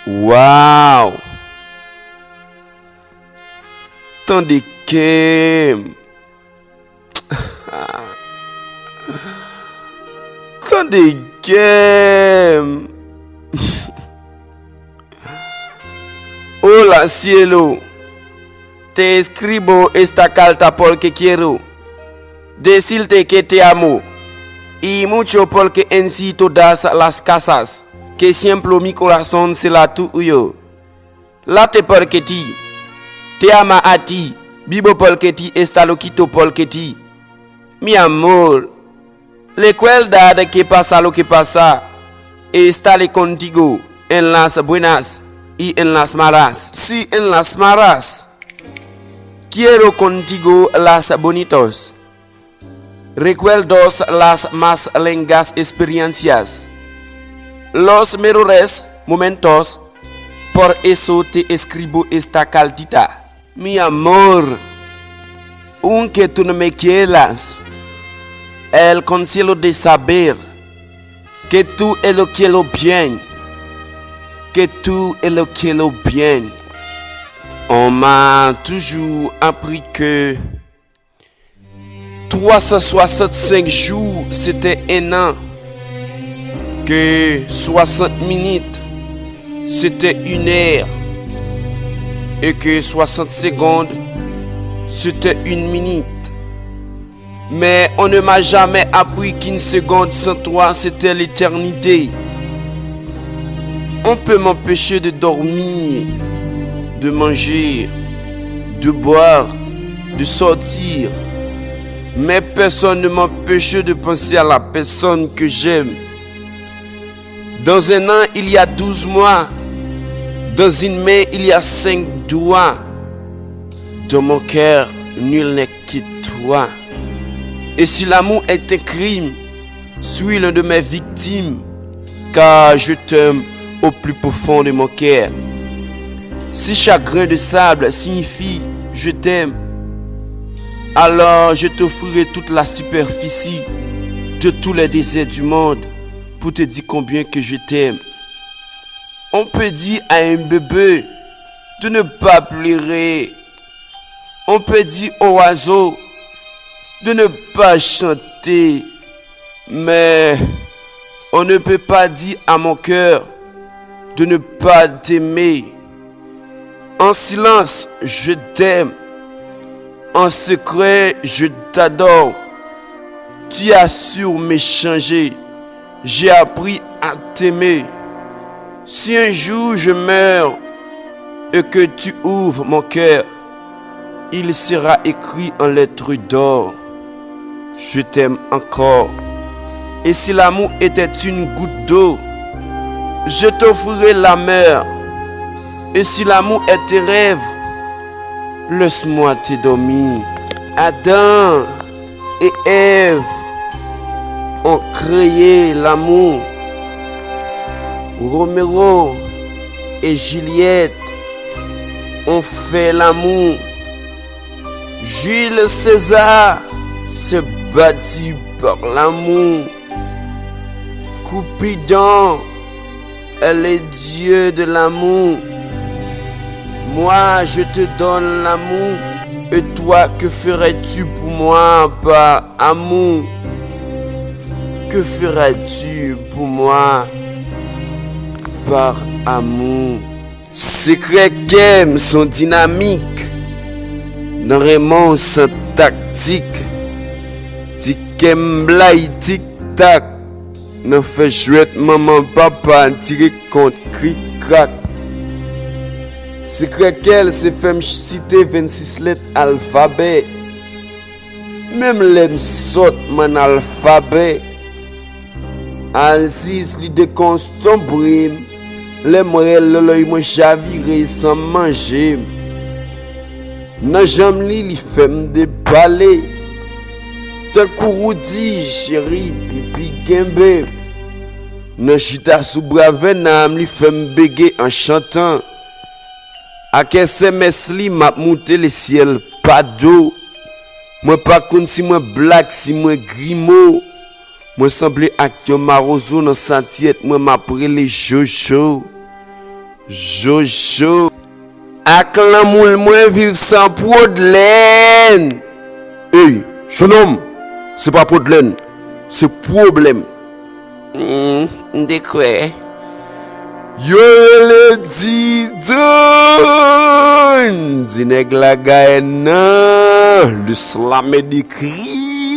Wow! Tandis que... Tandis que... Hola cielo, te escribo esta carta porque quiero decirte que te amo y mucho porque en sí todas las casas que siempre mi corazón será tuyo. Late porque ti, te ama a ti, vivo porque ti, está loquito porque ti. Mi amor, recuerda de que pasa lo que pasa, estaré contigo en las buenas y en las malas. Sí, en las malas. Quiero contigo las bonitas. Recuerdos las más lindas experiencias. Los mejores momentos. Por eso te escribo esta cartita. Mi amor, aunque tú no me quieras, el consuelo de saber que tú es lo que lo bien. Que tout est le qui est le bien. On m'a toujours appris que 365 jours c'était un an, que 60 minutes c'était une heure et que 60 secondes c'était une minute. Mais on ne m'a jamais appris qu'une seconde sans toi c'était l'éternité. On peut m'empêcher de dormir, de manger, de boire, de sortir. Mais personne ne m'empêche de penser à la personne que j'aime. Dans un an, il y a 12 mois. Dans une main, il y a 5 doigts. Dans mon cœur, nul n'est que toi. Et si l'amour est un crime, suis l'un de mes victimes, car je t'aime au plus profond de mon cœur. Si chaque grain de sable signifie je t'aime, alors je t'offrirai toute la superficie de tous les déserts du monde pour te dire combien que je t'aime. On peut dire à un bébé de ne pas pleurer. On peut dire au oiseau de ne pas chanter. Mais on ne peut pas dire à mon cœur de ne pas t'aimer. En silence, je t'aime. En secret, je t'adore. Tu as su m'échanger. J'ai appris à t'aimer. Si un jour je meurs et que tu ouvres mon cœur, il sera écrit en lettres d'or. Je t'aime encore. Et si l'amour était une goutte d'eau, je t'offrirai la mer. Et si l'amour est tes rêves, laisse-moi te dormir. Adam et Ève ont créé l'amour. Roméo et Juliette ont fait l'amour. Jules César se battit par l'amour. Cupidon est le Dieu de l'amour. Moi, je te donne l'amour. Et toi, que ferais-tu pour moi par amour? Que ferais-tu pour moi par amour? Secrets qu'aiment sont dynamiques. Dans Raymond sans tactique. Dit qu'aime blague tic-tac. N'en fait jouet maman papa tiré contre cric-crac. Secret qu'elle se fait citer 26 lettres alphabet. Même l'aime saute mon alphabet. Alcis li de constant brime. L'aimerait l'œil moi chaviré sans manger. Nan jam li fait me déballer. Tel kouroudi chéri pipi gembe. Nan chita sous brave nam li fait me béguer en chantant. A que SMS li m'a monté le ciel pas d'eau. Moi pas kon si moi black si moi grimo. Moi semblé ak yon marozo dans sentiette moi m'après les jojo. Jojo. Ak lan moul mwen viv sans problème. Hey, jeune homme, c'est pas problème, c'est problème. De quoi? Yo le di don. Di nèg la gagne nan, le slamé de cri.